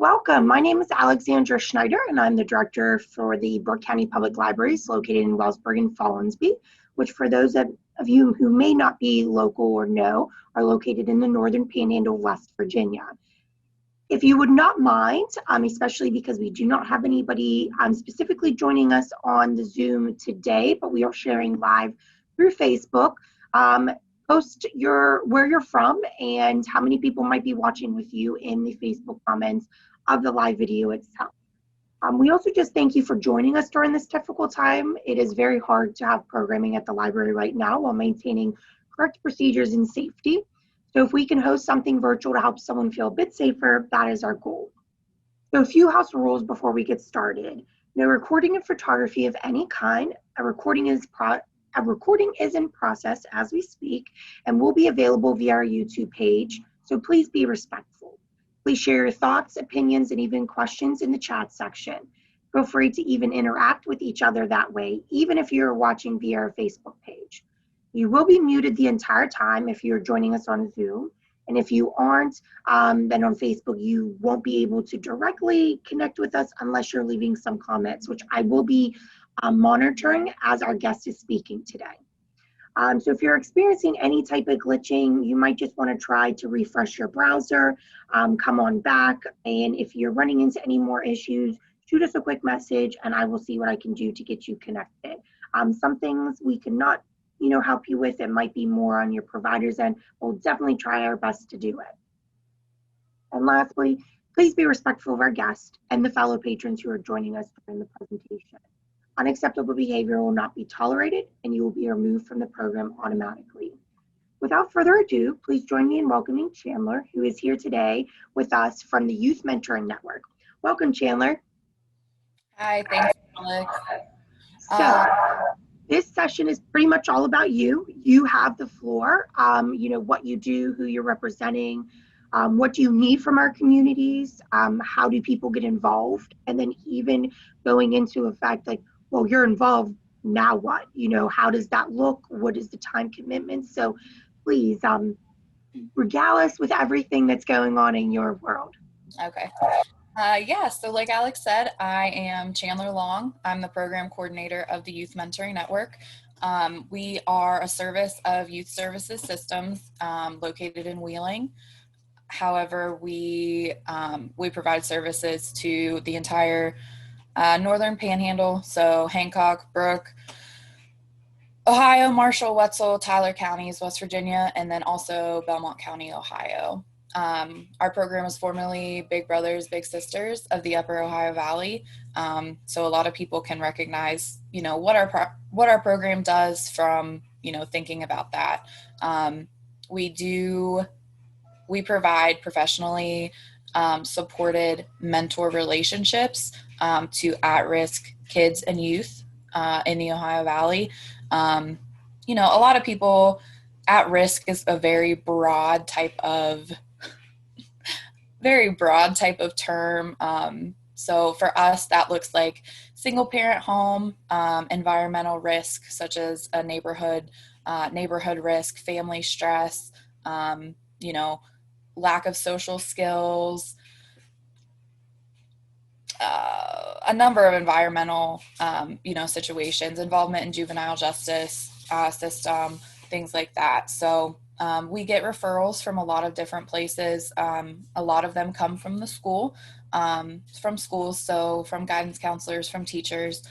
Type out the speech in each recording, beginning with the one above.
Welcome. My name is Alexandra Schneider, and I'm the director for the Brooke County Public Libraries located in Wellsburg and Follansbee, which for those of you who may not be local or know, are located in the northern panhandle of West Virginia. If you would not mind, especially because we do not have anybody specifically joining us on the Zoom today, but we are sharing live through Facebook, post where you're from and how many people might be watching with you in the Facebook comments of the live video itself. We also just thank you for joining us during this difficult time. It is very hard to have programming at the library right now while maintaining correct procedures and safety. So if we can host something virtual to help someone feel a bit safer, that is our goal. So a few house rules before we get started. No recording of photography of any kind. A recording is in process as we speak and will be available via our YouTube page, so please be respectful. Please share your thoughts, opinions, and even questions in the chat section. Feel free to even interact with each other that way, even if you're watching via our Facebook page. You will be muted the entire time if you're joining us on Zoom, and if you aren't, then on Facebook, you won't be able to directly connect with us unless you're leaving some comments, which I will be monitoring as our guest is speaking today. So if you're experiencing any type of glitching, you might just want to try to refresh your browser, come on back, and if you're running into any more issues, shoot us a quick message and I will see what I can do to get you connected. Some things we cannot help you with. It might be more on your provider's end. We'll definitely try our best to do it. And lastly, please be respectful of our guests and the fellow patrons who are joining us during the presentation. Unacceptable behavior will not be tolerated and you will be removed from the program automatically. Without further ado, please join me in welcoming Chanler, who is here today with us from the Youth Mentoring Network. Welcome, Chanler. Hi, thanks, Alex. So this session is pretty much all about you. You have the floor, what you do, who you're representing, what do you need from our communities, how do people get involved, and then even going into a fact like, well, you're involved, now what? How does that look? What is the time commitment? So please regale us with everything that's going on in your world. Okay. So like Alex said, I am Chanler Long. I'm the program coordinator of the Youth Mentoring Network. We are a service of youth services systems located in Wheeling. However, we provide services to the entire northern panhandle, so Hancock, Brooke, Ohio, Marshall, Wetzel, Tyler counties, West Virginia, and then also Belmont County, Ohio. Our program was formerly Big Brothers, Big Sisters of the Upper Ohio Valley. So a lot of people can recognize, what our program does from, thinking about that. We provide professionally supported mentor relationships to at-risk kids and youth in the Ohio Valley. A lot of people, at risk is a very broad type of term. So for us, that looks like single parent home, environmental risk, such as a neighborhood risk, family stress, lack of social skills, a number of environmental, situations, involvement in juvenile justice system, things like that. So we get referrals from a lot of different places. A lot of them come from the school, from schools, so from guidance counselors, from teachers,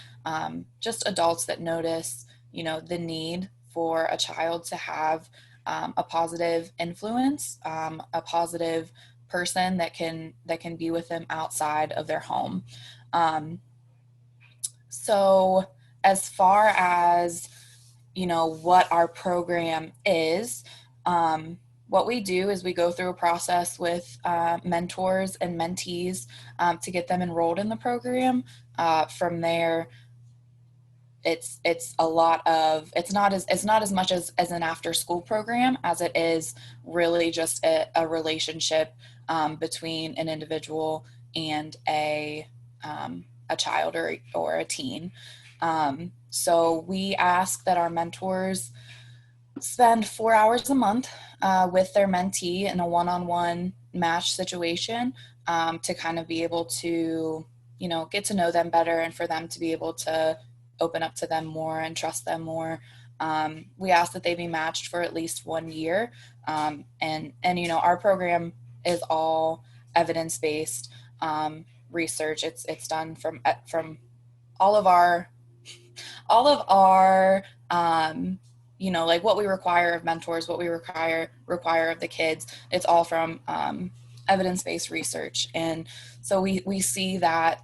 just adults that notice, the need for a child to have a positive influence, a positive person that can be with them outside of their home. So as far as, what our program is, what we do is we go through a process with mentors and mentees to get them enrolled in the program. From there, it's not as much as an after school program as it is really just a relationship between an individual and a child or a teen. So we ask that our mentors spend 4 hours a month with their mentee in a one-on-one match situation to kind of be able to, get to know them better and for them to be able to open up to them more and trust them more. We ask that they be matched for at least 1 year. And our program is all evidence-based research. It's done from all of our all of our like what we require of mentors, what we require of the kids. It's all from evidence-based research. And so we see that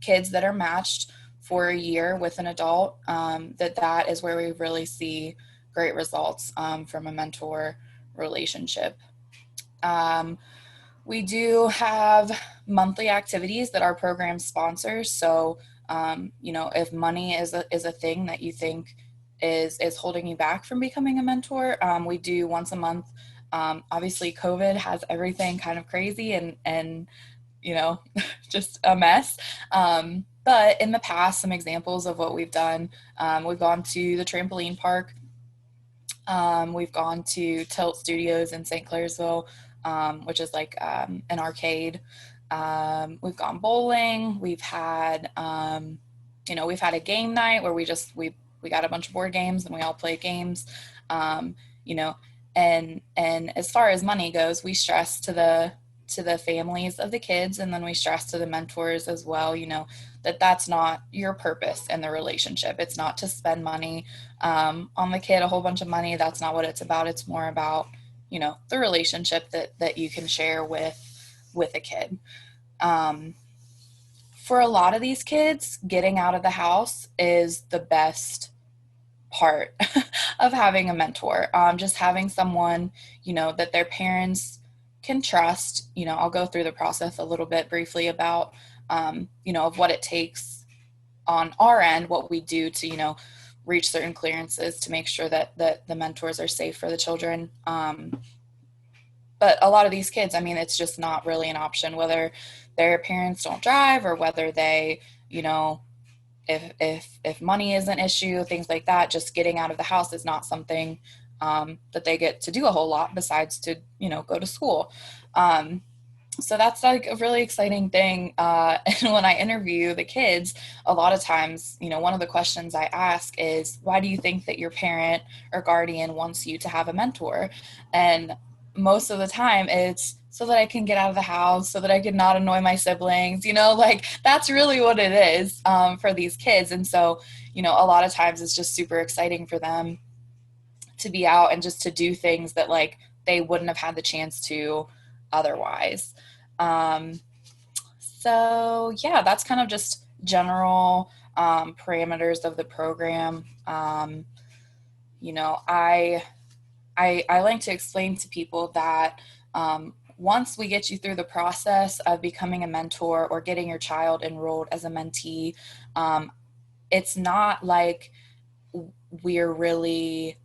kids that are matched for a year with an adult, that is where we really see great results from a mentor relationship. We do have monthly activities that our program sponsors. So, if money is a thing that you think is holding you back from becoming a mentor, we do once a month. Obviously, COVID has everything kind of crazy and just a mess. But in the past, some examples of what we've done, we've gone to the trampoline park. We've gone to Tilt Studios in St. Clairsville, which is like an arcade. We've gone bowling. We've had a game night where we got a bunch of board games and we all played games. Um, you know, and as far as money goes, we stress to the families of the kids, and then we stress to the mentors as well, that's not your purpose in the relationship. It's not to spend money on the kid, a whole bunch of money. That's not what it's about. It's more about, the relationship that you can share with a kid. For a lot of these kids, getting out of the house is the best part of having a mentor. Just having someone, that their parents can trust. I'll go through the process a little bit briefly about, of what it takes on our end, what we do to, reach certain clearances to make sure that the mentors are safe for the children. But a lot of these kids, it's just not really an option, whether their parents don't drive or whether they, if money is an issue, things like that, just getting out of the house is not something that they get to do a whole lot besides to, go to school. So that's like a really exciting thing. And when I interview the kids, a lot of times, one of the questions I ask is, why do you think that your parent or guardian wants you to have a mentor? And most of the time it's so that I can get out of the house, so that I can not annoy my siblings, like that's really what it is for these kids. And so, a lot of times it's just super exciting for them to be out and just to do things that like they wouldn't have had the chance to otherwise. So yeah, that's kind of just general parameters of the program. I like to explain to people that once we get you through the process of becoming a mentor or getting your child enrolled as a mentee, it's not like we're really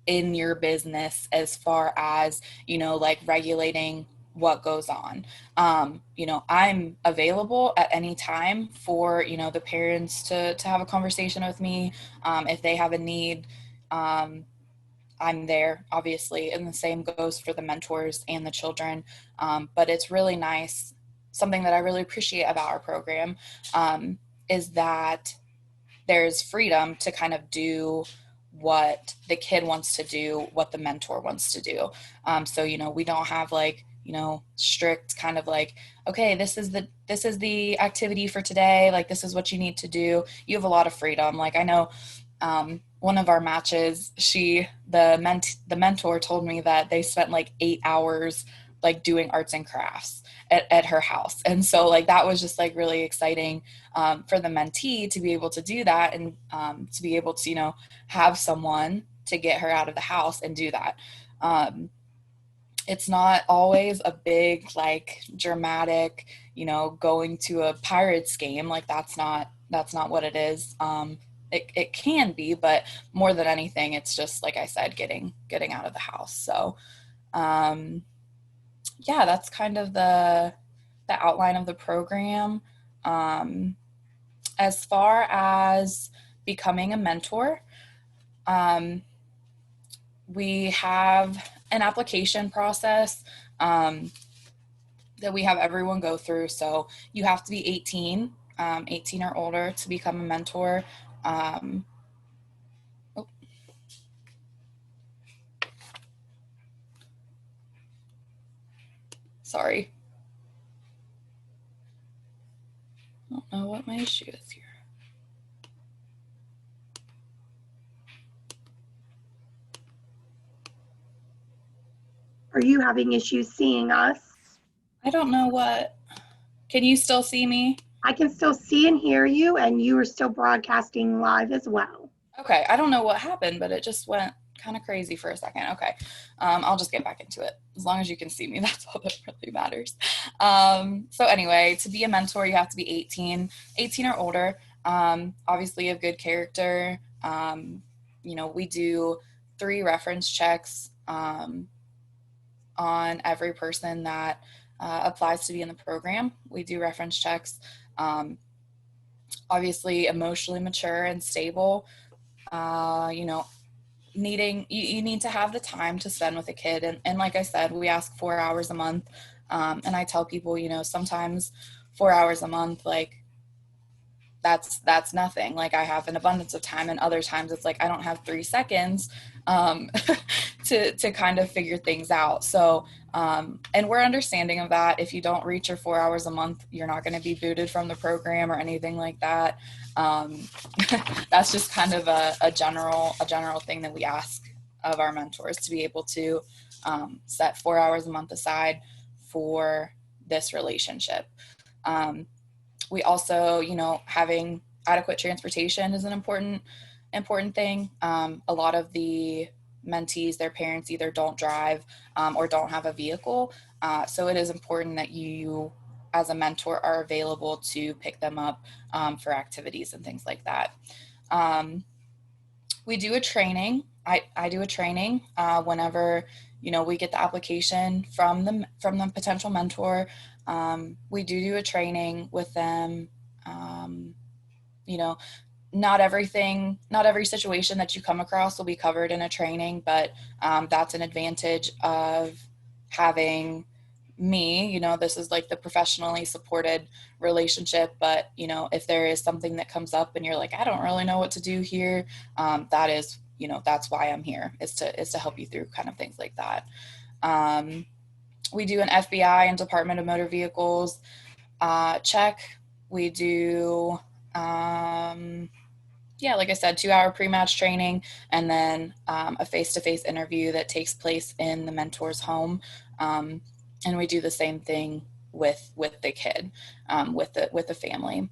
in your business as far as, like regulating what goes on. I'm available at any time for, the parents to have a conversation with me. If they have a need, I'm there, obviously, and the same goes for the mentors and the children. But it's really nice. Something that I really appreciate about our program is that there's freedom to kind of do what the kid wants to do, what the mentor wants to do. So, we don't have like, strict kind of like, okay, this is the activity for today. Like, this is what you need to do. You have a lot of freedom. Like, I know, one of our matches, the mentor told me that they spent like 8 hours like doing arts and crafts at her house. And so like that was just like really exciting for the mentee to be able to do that and to be able to, have someone to get her out of the house and do that. It's not always a big like dramatic, going to a Pirates game. Like that's not what it is. It can be, but more than anything, it's just like I said, getting out of the house. So yeah, that's kind of the outline of the program. As far as becoming a mentor, we have an application process. that we have everyone go through. So you have to be 18, 18 or older to become a mentor. Um, oh, sorry. I don't know what my issue is here. Are you having issues seeing us? I don't know what. Can you still see me? I can still see and hear you, and you are still broadcasting live as well. Okay, I don't know what happened, but it just went kind of crazy for a second. Okay, I'll just get back into it. As long as you can see me, that's all that really matters. So anyway, to be a mentor, you have to be 18, 18 or older. Obviously, of good character. We do 3 reference checks on every person that applies to be in the program. We do reference checks. Obviously, emotionally mature and stable. You know, you need to have the time to spend with a kid, and like I said, we ask 4 hours a month, and I tell people, sometimes 4 hours a month, like that's nothing. Like, I have an abundance of time, and other times it's like I don't have 3 seconds um, to kind of figure things out. So and we're understanding of that. If you don't reach your 4 hours a month, you're not going to be booted from the program or anything like that. um, that's just kind of a general thing that we ask of our mentors, to be able to set 4 hours a month aside for this relationship. We also, having adequate transportation is an important thing. A lot of the mentees, their parents either don't drive or don't have a vehicle. So it is important that you, as a mentor, are available to pick them up for activities and things like that. Um, we do a training. I do a training whenever we get the application from the potential mentor. We do a training with them. Um, you know, not every situation that you come across will be covered in a training, but that's an advantage of having me. This is like the professionally supported relationship, but if there is something that comes up and you're like, I don't really know what to do here, that is, that's why I'm here, is to help you through kind of things like that. We do an FBI and Department of Motor Vehicles check. We do like I said, 2 hour pre-match training, and then a face-to-face interview that takes place in the mentor's home. And we do the same thing with the kid, with the family.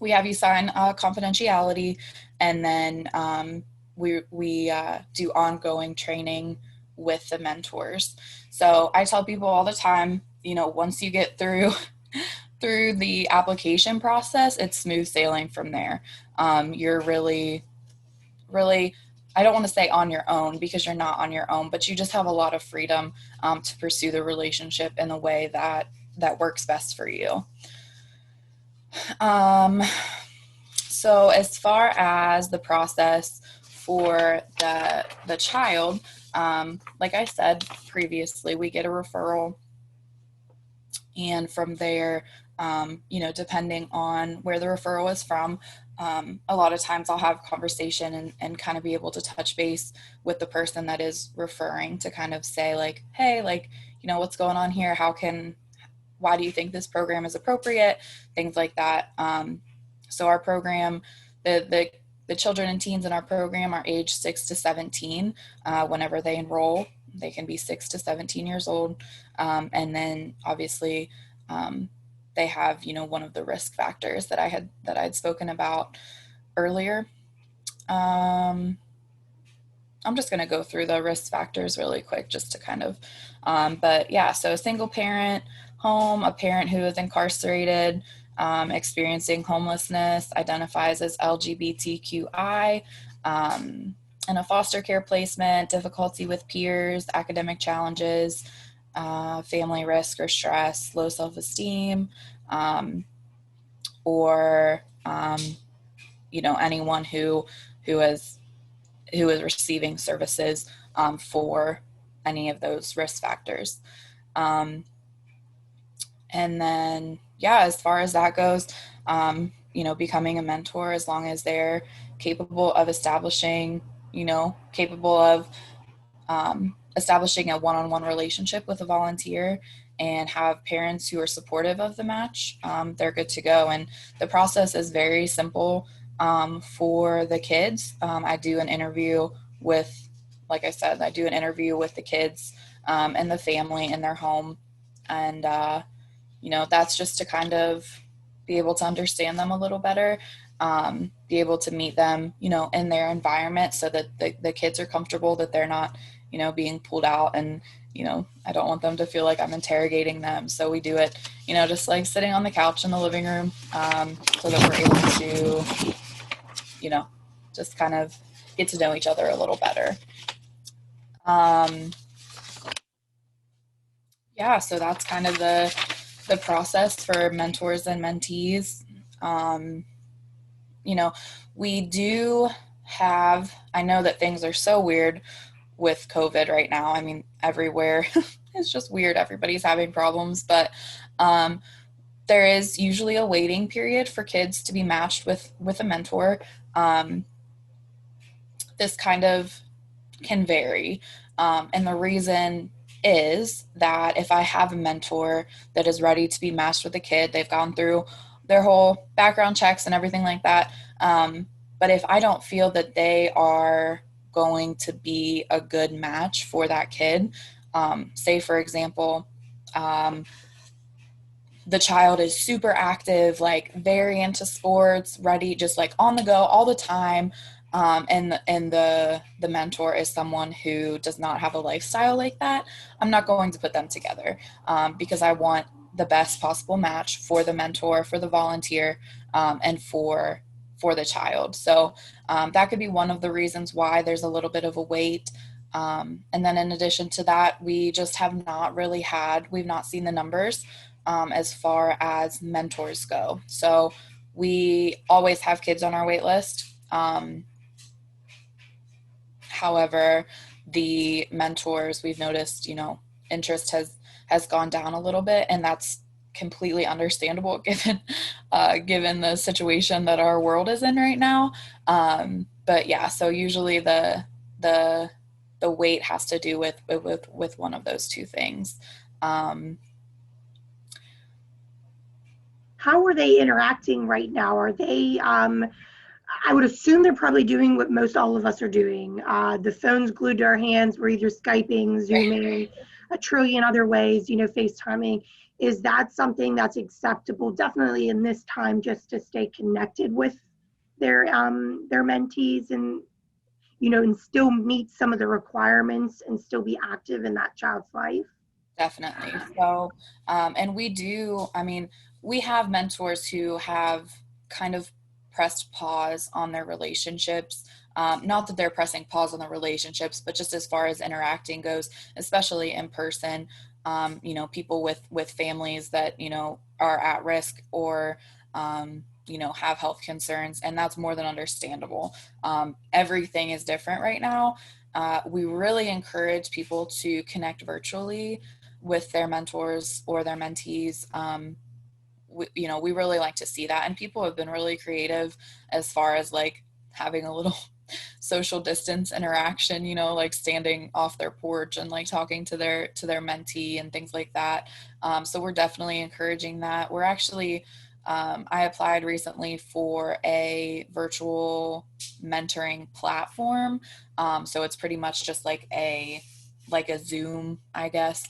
We have you sign confidentiality, and then we do ongoing training with the mentors. So I tell people all the time, once you get through the application process, it's smooth sailing from there. You're really, I don't want to say on your own, because you're not on your own, but you just have a lot of freedom to pursue the relationship in a way that works best for you. So as far as the process for the child, like I said previously, we get a referral, and from there, depending on where the referral is from, a lot of times I'll have a conversation and kind of be able to touch base with the person that is referring, to kind of say, like, hey, like, what's going on here? Why do you think this program is appropriate? Things like that. So our program, the children and teens in our program are age 6 to 17 whenever they enroll. They can be 6 to 17 years old. And then obviously they have, one of the risk factors that I'd spoken about earlier. I'm just going to go through the risk factors really quick, just to kind of, but yeah, so a single parent home, a parent who is incarcerated, experiencing homelessness, identifies as LGBTQI, in a foster care placement, difficulty with peers, academic challenges, family risk or stress, low self-esteem, or anyone who is who is receiving services for any of those risk factors. Um, And then, yeah, as far as that goes, becoming a mentor, as long as they're capable of capable of establishing a one-on-one relationship with a volunteer and have parents who are supportive of the match, they're good to go. And the process is very simple for the kids. I do an interview with, like I said, I do an interview with the kids and the family in their home. And that's just to kind of be able to understand them a little better, be able to meet them, in their environment so that the kids are comfortable, that they're not, being pulled out. And, I don't want them to feel like I'm interrogating them. So we do it, just like sitting on the couch in the living room, so that we're able to, you know, just kind of get to know each other a little better. Um, yeah, so that's kind of the process for mentors and mentees. Um, you know, we do have, I know that things are so weird with COVID right now. I mean, everywhere it's just weird. Everybody's having problems, but um, there is usually a waiting period for kids to be matched with a mentor. Um, this kind of can vary. And the reason is that if I have a mentor that is ready to be matched with a kid, they've gone through their whole background checks and everything like that. But if I don't feel that they are going to be a good match for that kid, say, for example, um, the child is super active, like very into sports, ready, just like on the go all the time. And the mentor is someone who does not have a lifestyle like that. I'm not going to put them together because I want the best possible match for the mentor, for the volunteer, and for the child. So that could be one of the reasons why there's a little bit of a wait. And then in addition to that, we just have not really we've not seen the numbers as far as mentors go. So we always have kids on our wait list. However, the mentors, we've noticed, interest has gone down a little bit, and that's completely understandable given the situation that our world is in right now. But yeah, so usually the the wait has to do with one of those two things. Um, How are they interacting right now? Are they, I would assume they're probably doing what most all of us are doing. The phone's glued to our hands. We're either Skyping, Zooming, a trillion other ways, FaceTiming. Is that something that's acceptable? Definitely in this time, just to stay connected with their mentees and and still meet some of the requirements and still be active in that child's life. Definitely. So, and I mean, we have mentors who have kind of pressed pause on their relationships. Not that they're pressing pause on the relationships, but just as far as interacting goes, especially in person, people with families that, are at risk or, have health concerns, and that's more than understandable. Everything is different right now. We really encourage people to connect virtually with their mentors or their mentees. We really like to see that, and people have been really creative as far as like having a little social distance interaction, like standing off their porch and like talking to their mentee and things like that. So we're definitely encouraging that. We're actually I applied recently for a virtual mentoring platform. So it's pretty much just like a Zoom, I guess,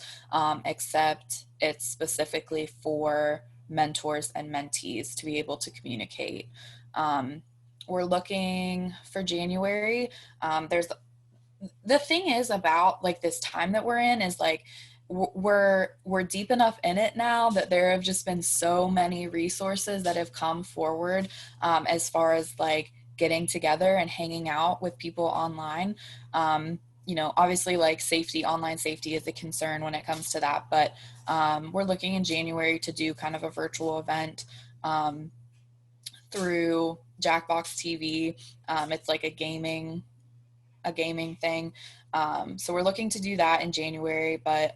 except it's specifically for mentors and mentees to be able to communicate. We're looking for January. There's the thing is about like this time that we're in is like we're deep enough in it now that there have just been so many resources that have come forward as far as like getting together and hanging out with people online. Obviously like online safety is a concern when it comes to that, but we're looking in January to do kind of a virtual event through Jackbox TV. It's like a gaming thing. So we're looking to do that in January, but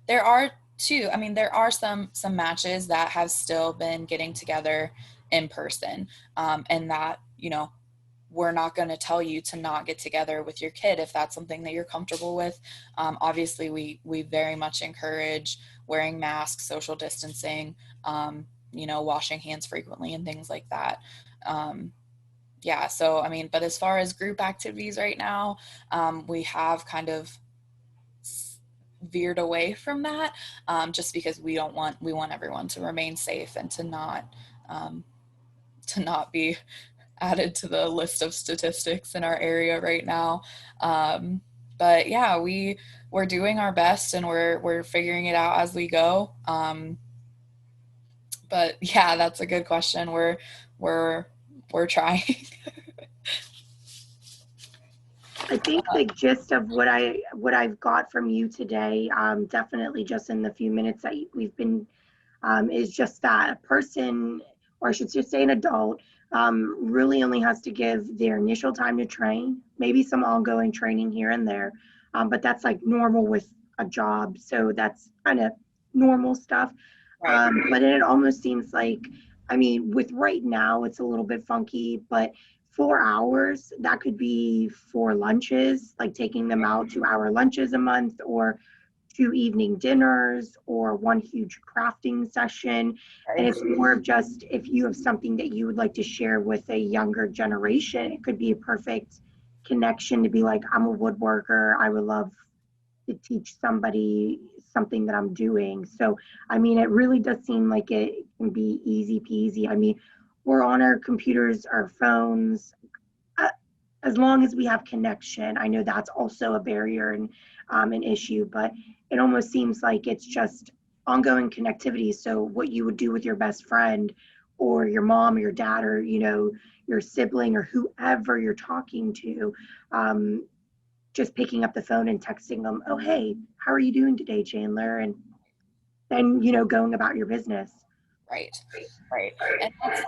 there are too, I mean, there are some matches that have still been getting together in person, and that, we're not going to tell you to not get together with your kid if that's something that you're comfortable with. Obviously, we very much encourage wearing masks, social distancing, washing hands frequently, and things like that. Yeah, so I mean, but as far as group activities right now, we have kind of veered away from that, just because we want everyone to remain safe and um, to not be added to the list of statistics in our area right now. But yeah, we're doing our best, and we're figuring it out as we go. But yeah, that's a good question. We're we're trying. I think the gist of what I've got from you today, definitely just in the few minutes that we've been, is just that a person, or I should just say an adult, really only has to give their initial time to train, maybe some ongoing training here and there, but that's like normal with a job. So that's kind of normal stuff. Right. But it almost seems like, I mean, with right now, it's a little bit funky, but 4 hours, that could be 4 lunches, like taking them out 2 hour lunches a month, or 2 evening dinners, or one huge crafting session. And Right. it's more of just, if you have something that you would like to share with a younger generation, it could be a perfect connection to be like, I'm a woodworker, I would love to teach somebody something that I'm doing. So, I mean, it really does seem like it can be easy peasy. I mean, we're on our computers, our phones, uh, as long as we have connection. I know that's also a barrier and an issue, but it almost seems like it's just ongoing connectivity. So, what you would do with your best friend, or your mom, or your dad, or your sibling, or whoever you're talking to, um, just picking up the phone and texting them, oh, hey, how are you doing today, Chandler? And then, going about your business. Right. Right. And that's,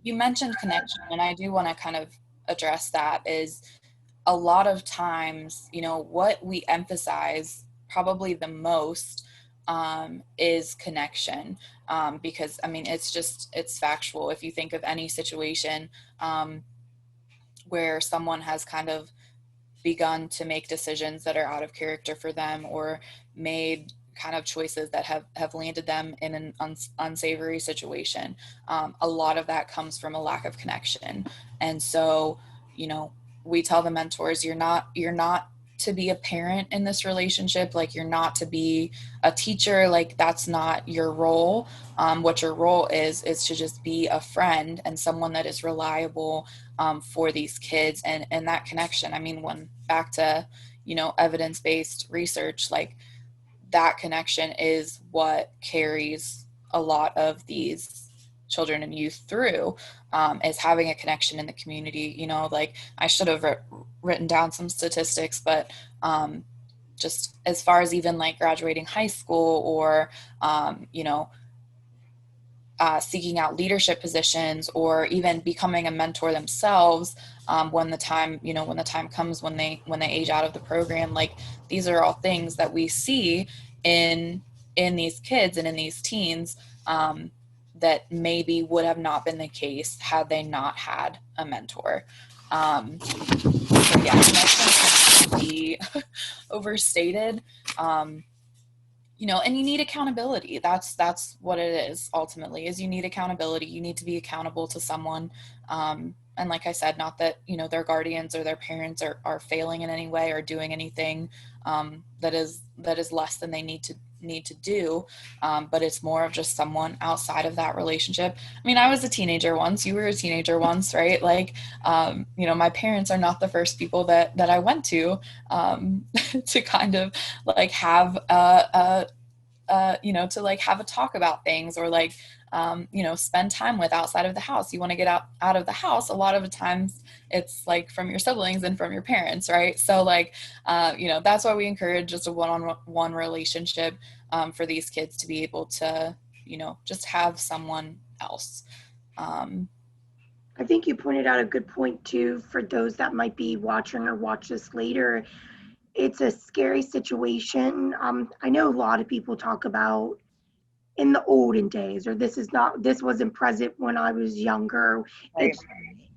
you mentioned connection, and I do want to kind of address that. Is a lot of times, what we emphasize probably the most, is connection, because I mean, it's factual. If you think of any situation, where someone has kind of begun to make decisions that are out of character for them, or made kind of choices that have landed them in an unsavory situation, a lot of that comes from a lack of connection. And so, you know we tell the mentors, you're not to be a parent in this relationship, like you're not to be a teacher, like that's not your role. What your role is to just be a friend and someone that is reliable, for these kids. And that connection, I mean, when back to evidence-based research, like that connection is what carries a lot of these children and youth through, is having a connection in the community. Like I should have written down some statistics, but just as far as even like graduating high school, or seeking out leadership positions, or even becoming a mentor themselves, when the time comes, when they age out of the program. Like these are all things that we see in these kids and in these teens, that maybe would have not been the case had they not had a mentor. So yeah, connection can be overstated. um, and you need accountability. That's what it is ultimately, is you need accountability. You need to be accountable to someone. And like I said, not that their guardians or their parents are failing in any way, or doing anything that is less than they need to do. But it's more of just someone outside of that relationship. I mean, I was a teenager once, you were a teenager once, right? Like, my parents are not the first people that I went to, to kind of like have to like have a talk about things, or like, spend time with outside of the house. You want to get out of the house. A lot of the times it's like from your siblings and from your parents, right? So like, that's why we encourage just a one-on-one relationship, for these kids to be able to, just have someone else. Um, I think you pointed out a good point too, for those that might be watching or watch this later. it's a scary situation. I know a lot of people talk about in the olden days, or this wasn't present when I was younger. Right. It's,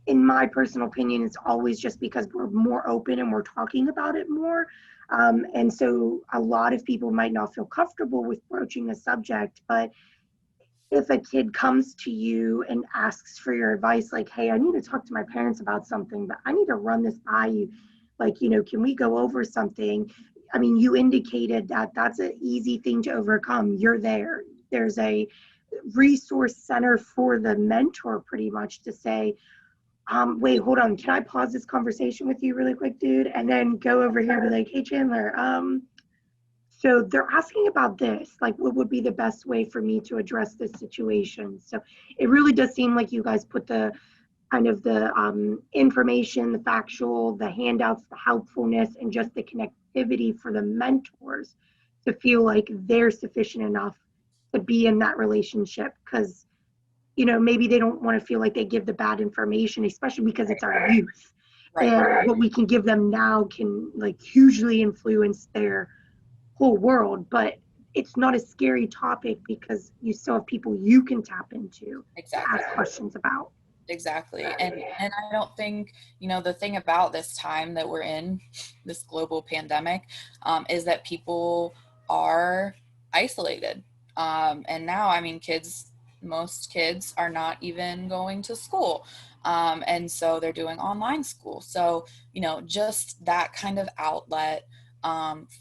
in my personal opinion, it's always just because we're more open and we're talking about it more. And so a lot of people might not feel comfortable with broaching the subject, but if a kid comes to you and asks for your advice, like, hey, I need to talk to my parents about something, but I need to run this by you. Like, can we go over something? I mean, you indicated that that's an easy thing to overcome. You're there. There's a resource center for the mentor, pretty much, to say, wait, hold on. Can I pause this conversation with you really quick, dude? And then go over here and be like, hey, Chandler, so they're asking about this, like what would be the best way for me to address this situation? So it really does seem like you guys put the kind of the information, the factual, the handouts, the helpfulness, and just the connectivity for the mentors to feel like they're sufficient enough to be in that relationship. Because maybe they don't want to feel like they give the bad information, especially because it's our youth. Right. And what we can give them now can like hugely influence their whole world, but it's not a scary topic because you still have people you can tap into to Exactly. ask questions about. Exactly. And I don't think, the thing about this time that we're in, this global pandemic, is that people are isolated. And now, I mean, most kids are not even going to school. And so they're doing online school. So, just that kind of outlet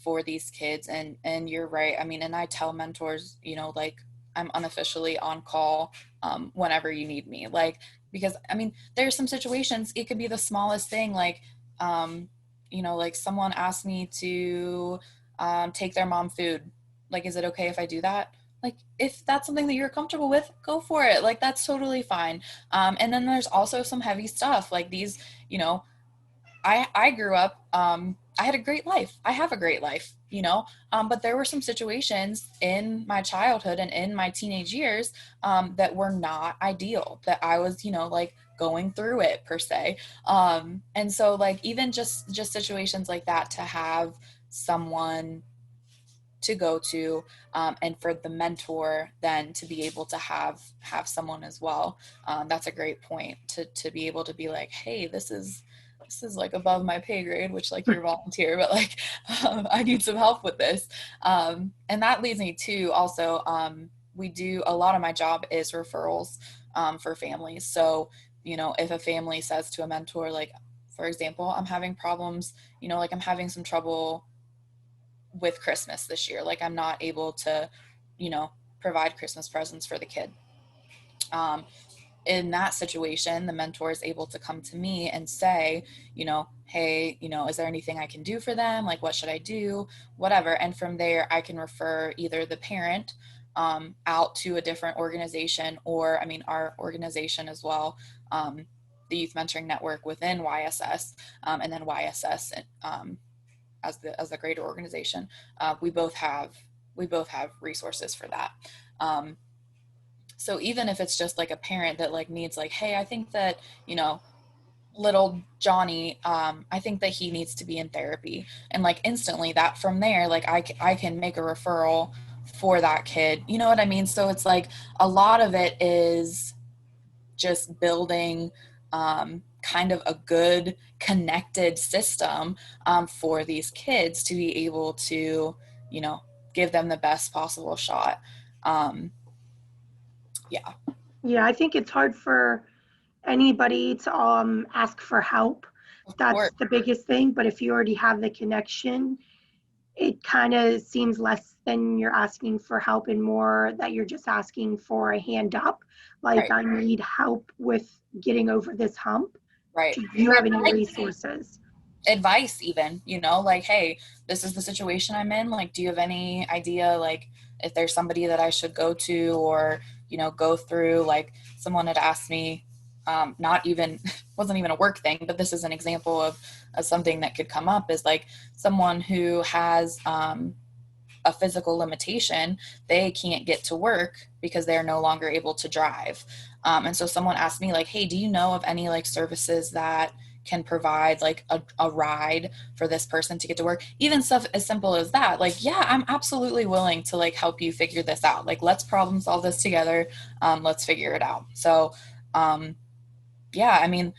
for these kids. And you're right. I mean, and I tell mentors, like, I'm unofficially on call whenever you need me. Like, because I mean, there's some situations, it could be the smallest thing, like, like someone asked me to take their mom food. Like, is it okay if I do that? Like, if that's something that you're comfortable with, go for it. Like, that's totally fine. And then there's also some heavy stuff like these, you know, I grew up, I had a great life. I have a great life, but there were some situations in my childhood and in my teenage years that were not ideal, that I was, like going through it per se. And so like, even just situations like that, to have someone to go to, and for the mentor then to be able to have someone as well. That's a great point, to be able to be like, hey, this is like above my pay grade, which like you're volunteer, but like I need some help with this. And that leads me to also, we do a lot of my job is referrals for families. So, if a family says to a mentor, like, for example, I'm having problems, like I'm having some trouble with Christmas this year. Like, I'm not able to, provide Christmas presents for the kid. Um, in that situation, the mentor is able to come to me and say, hey, is there anything I can do for them? Like, what should I do? Whatever. And from there, I can refer either the parent out to a different organization, or, I mean, our organization as well, the Youth Mentoring Network within YSS, and then YSS as the greater organization. We both have resources for that. So even if it's just like a parent that like needs, like, hey, I think that, little Johnny, I think that he needs to be in therapy, and like instantly, that from there, like I can make a referral for that kid, you know what I mean? So it's like a lot of it is just building kind of a good connected system for these kids to be able to, give them the best possible shot. um, yeah. Yeah, I think it's hard for anybody to ask for help. Of That's course. the biggest thing. But if you already have the connection, it kind of seems less than you're asking for help and more that you're just asking for a hand up. Like, Right. I need help with getting over this hump. Right. Do you Or have any like resources? advice even, like, hey, this is the situation I'm in. Like, do you have any idea, like, if there's somebody that I should go to, or, go through? Like, someone had asked me, not even, wasn't even a work thing, but this is an example of something that could come up, is like someone who has a physical limitation. They can't get to work because they're no longer able to drive. And so someone asked me, like, hey, do you know of any like services that can provide like a ride for this person to get to work, even stuff as simple as that, like, yeah, I'm absolutely willing to like help you figure this out. Like, let's problem solve this together. Let's figure it out. So, yeah, I mean,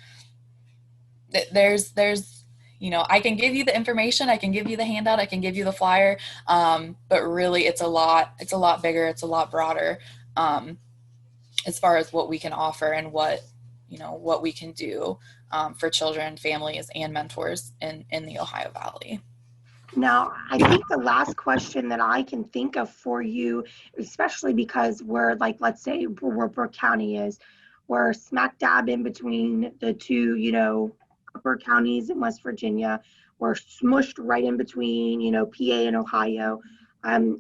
there's I can give you the information, I can give you the handout, I can give you the flyer, but really it's a lot bigger, it's a lot broader, as far as what we can offer and what we can do, for children, families, and mentors in the Ohio Valley. Now, I think the last question that I can think of for you, especially because we're like, let's say where Brooke County is, we're smack dab in between the two, upper counties in West Virginia. We're smushed right in between, PA and Ohio.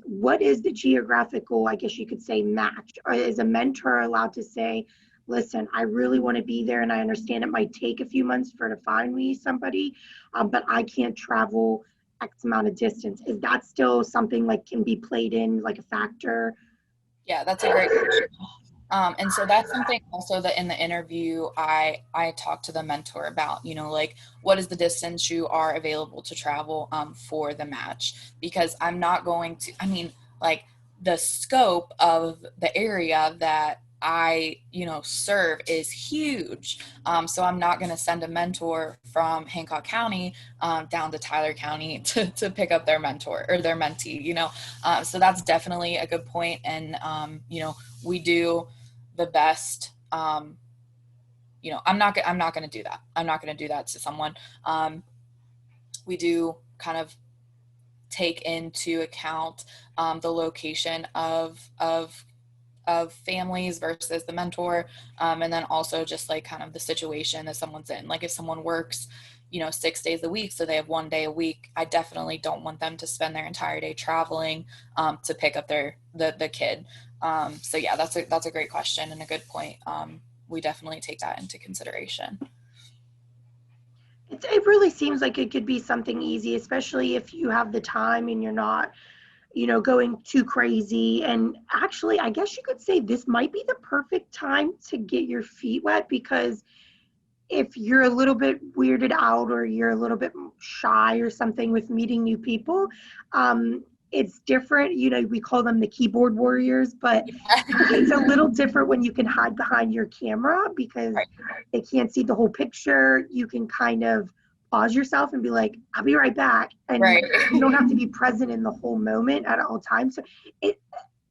What is the geographical, I guess you could say, match? Or is a mentor allowed to say, listen, I really want to be there, and I understand it might take a few months to find me somebody, but I can't travel X amount of distance? Is that still something like can be played in like a factor? Yeah, that's a great question. And so that's something also that in the interview I talked to the mentor about, like, what is the distance you are available to travel, for the match? Because I'm not going to, I mean, like, the scope of the area that I, serve is huge. So I'm not going to send a mentor from Hancock County, down to Tyler County to pick up their mentor or their mentee. So that's definitely a good point. And, we do the best. I'm not going to do that. I'm not going to do that to someone. We do kind of take into account, the location of families versus the mentor, and then also just like kind of the situation that someone's in. Like, if someone works 6 days a week, so they have 1 day a week, I definitely don't want them to spend their entire day traveling, to pick up the kid. So yeah, that's a great question and a good point. We definitely take that into consideration. It really seems like it could be something easy, especially if you have the time and you're not, going too crazy. And actually, I guess you could say this might be the perfect time to get your feet wet, because if you're a little bit weirded out or you're a little bit shy or something with meeting new people, it's different. We call them the keyboard warriors, but it's a little different when you can hide behind your camera because Right. they can't see the whole picture. You can kind of pause yourself and be like, I'll be right back. And Right. you don't have to be present in the whole moment at all times. So it,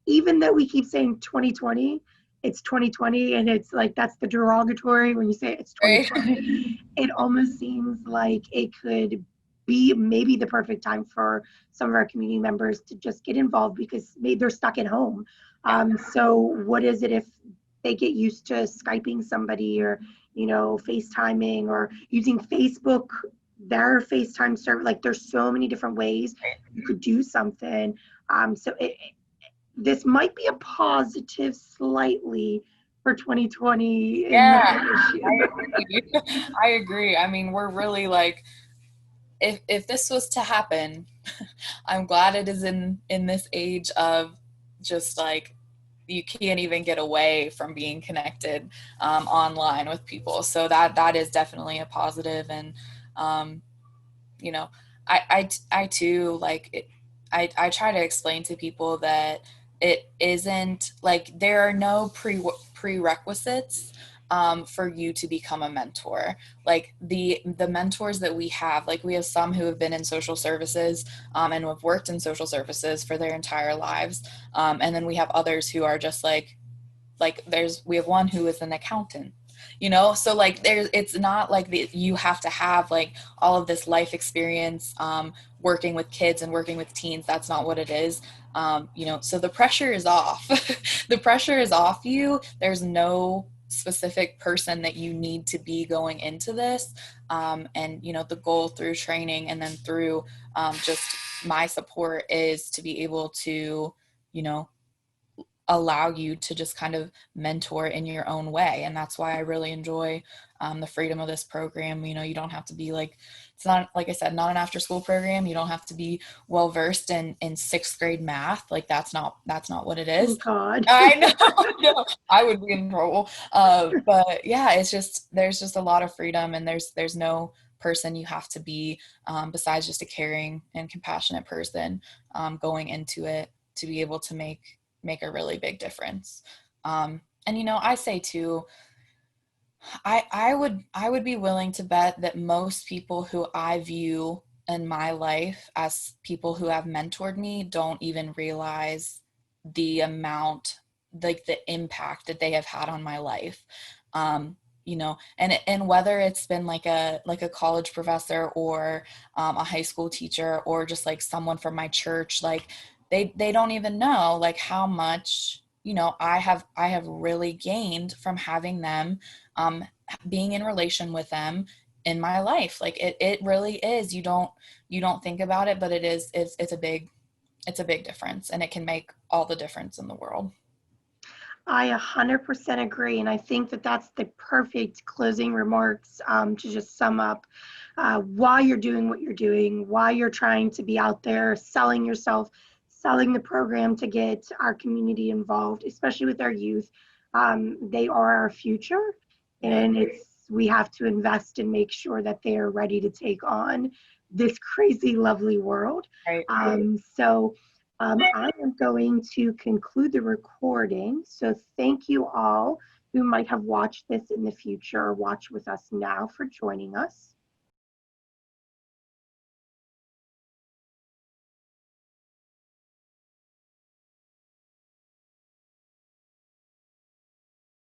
even though we keep saying 2020, it's 2020, and it's like that's the derogatory when you say it's Right. 2020. It almost seems like it could be maybe the perfect time for some of our community members to just get involved because maybe they're stuck at home. Yeah. So what is it if they get used to Skyping somebody, or FaceTiming, or using Facebook, their FaceTime server? Like, there's so many different ways you could do something. So this might be a positive slightly for 2020 in Yeah, that issue. I agree. I agree. I mean, we're really like, if this was to happen, I'm glad it is in this age of just like, you can't even get away from being connected, online with people. So that is definitely a positive. And, um, you know, I too, like it, I try to explain to people that it isn't like there are no prerequisites, for you to become a mentor. Like, the mentors that we have, like, we have some who have been in social services, and who have worked in social services for their entire lives, and then we have others who are just like we have one who is an accountant, so like it's not like you have to have like all of this life experience, working with kids and working with teens. That's not what it is. So the pressure is off. The pressure is off you. There's no specific person that you need to be going into this, and the goal through training and then through, just my support is to be able to you know allow you to just kind of mentor in your own way. And that's why I really enjoy, the freedom of this program. You know, you don't have to be like, it's not, like I said, not an after school program. You don't have to be well versed in sixth grade math. Like that's not what it is. Thank God. I know, no, I would be in trouble. But yeah, it's just, there's just a lot of freedom, and there's no person you have to be, besides just a caring and compassionate person, going into it to be able to make a really big difference. And you know, I say too, I would be willing to bet that most people who I view in my life as people who have mentored me don't even realize the amount, like the impact that they have had on my life. You know, and whether it's been like a college professor, or a high school teacher, or just like someone from my church, like they don't even know like how much, you know, I have really gained from having them, um, being in relation with them in my life. Like it really is. You don't think about it, but it is, it's a big difference, and it can make all the difference in the world. I 100% agree. And I think that that's the perfect closing remarks, to just sum up why you're doing what you're doing, why you're trying to be out there selling yourself, selling the program to get our community involved, especially with our youth. They are our future, Yeah. and we have to invest and make sure that they are ready to take on this crazy, lovely world. Right. I am going to conclude the recording. So thank you all who might have watched this in the future or watch with us now for joining us.